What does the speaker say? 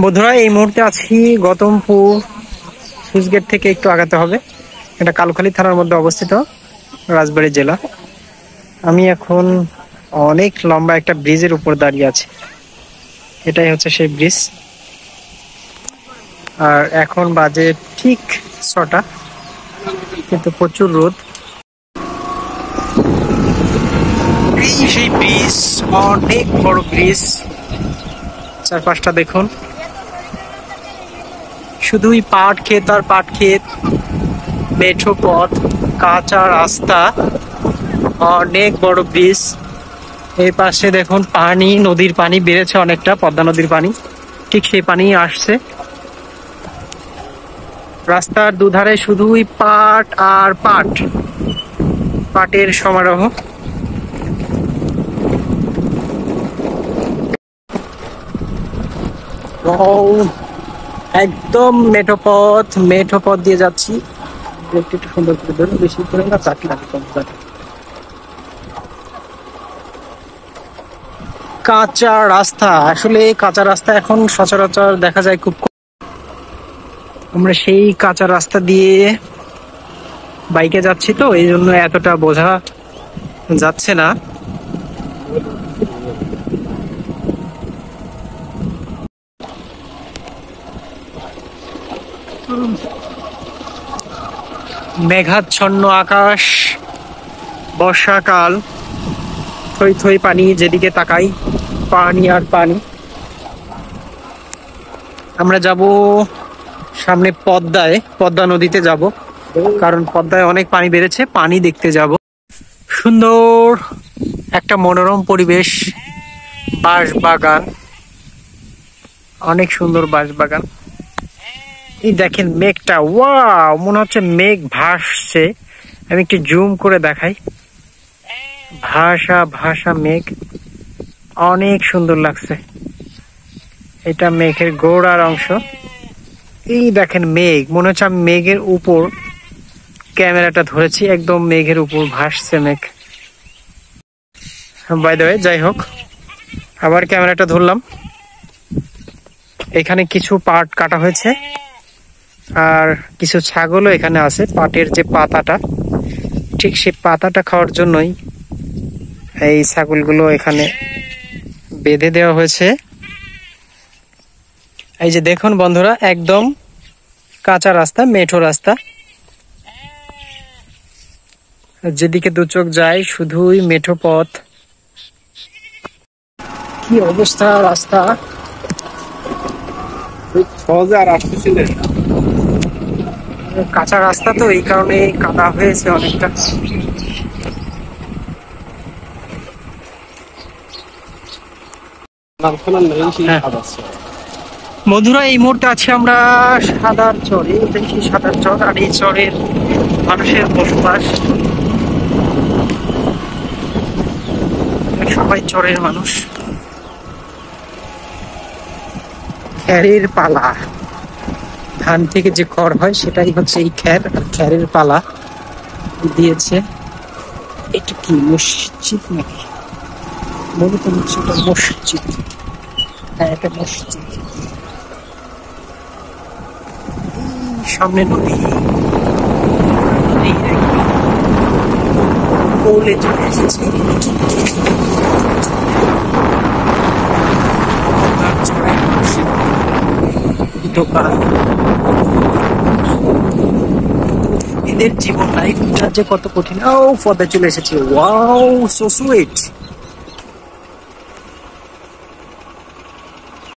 বন্ধুরা এই মুহূর্তে আছি গৌতমপুর সুইচ গেট থেকে একটু আগাতে হবে। এটা কালুখালী থানার মধ্যে অবস্থিত, রাজবাড়ী জেলা। আমি এখন অনেক লম্বা একটা ব্রিজের উপর দাঁড়িয়ে আছি। এটাই হচ্ছে সেই ব্রিজ। আর এখন বাজে ঠিক 6টা, কিন্তু প্রচুর রোদ। এই সেই ব্রিজ, অনেক বড় ব্রিজ। চারপাশটা দেখুন, শুধুই পাট ক্ষেত আর পাট ক্ষেত, মেঠো পথ, কাঁচা রাস্তা, অনেক বড় ব্রিজ। এই পাশে দেখুন পানি, নদীর পানি বেড়েছে অনেকটা, পদ্মা নদীর পানি, ঠিক সেই পানি আসছে। রাস্তার দুধারে শুধুই পাট আর পাট, পাটের সমারোহ। একদম মেঠো পথ দিয়ে যাচ্ছি। একটু সুন্দর করে ধরুন, বেশি করে না, চাকরি কাঁচা রাস্তা। আসলে কাঁচা রাস্তা এখন সচরাচর দেখা যায় খুব কম। আমরা সেই কাঁচা রাস্তা দিয়ে বাইকে যাচ্ছি, তো এই জন্য এতটা বোঝা যাচ্ছে না। মেঘাচ্ছন্ন আকাশ, বর্ষাকাল, থই থই পানি, যেদিকে তাকাই পানি আর পানি। আমরা যাব সামনে পদ্মা নদীতে যাব, কারণ পদ্মায় অনেক পানি বেড়েছে, পানি দেখতে যাব। সুন্দর একটা মনোরম পরিবেশ, বাঁশবাগান, অনেক সুন্দর বাঁশবাগান। এই দেখেন মেঘটা, ওয়াও, মনে হচ্ছে মেঘ ভাসছে। আমি একটু জুম করে দেখাই, ভাষা মেঘ, অনেক সুন্দর লাগছে। এটা মেঘের গোড়ার অংশ। এই দেখেন মেঘ, মনে হচ্ছে আমি মেঘের উপর ক্যামেরাটা ধরেছি, একদম মেঘের উপর ভাসছে মেঘ। বাই দ্য ওয়ে, যাই হোক, আবার ক্যামেরাটা ধরলাম। এখানে কিছু পাট কাটা হয়েছে, আর কিছু ছাগলও এখানে আছে। পাটের যে পাতাটা, ঠিক সেই পাতাটা খাওয়ার জন্যই এই ছাগলগুলো এখানে বেঁধে দেওয়া হয়েছে। এই যে দেখুন বন্ধুরা, একদম কাঁচা রাস্তা, মেঠো রাস্তা, যেদিকে দু চোখ যায় শুধুই মেঠো পথ। কি অবস্থা রাস্তা! কাঁচা রাস্তা তো, এই কারণে কাদা হয়েছে অনেকটা। বন্ধুরা এই মুহূর্তে আছি আমরা সাদার চরে। দেখি সাদার চর, আর এই চরের মানুষের বসবাস, সবাই চরের মানুষ। খ্যারের পালা, ধান থেকে যে খড় হয় সেটাই হচ্ছে এই খ্যার, আর খ্যারের পালা দিয়েছে। এটা কি মসজিদ নাকি? মনে তো হচ্ছে এটা মসজিদ। হ্যাঁ, এটা মসজিদ। সামনে নদী, পৌলে চলে এসেছে। দোকান, এদের জীবন লাইফটা যে কত কঠিন। ও পদ্মা চলে এসেছে, ওয়াও, সো সুইট।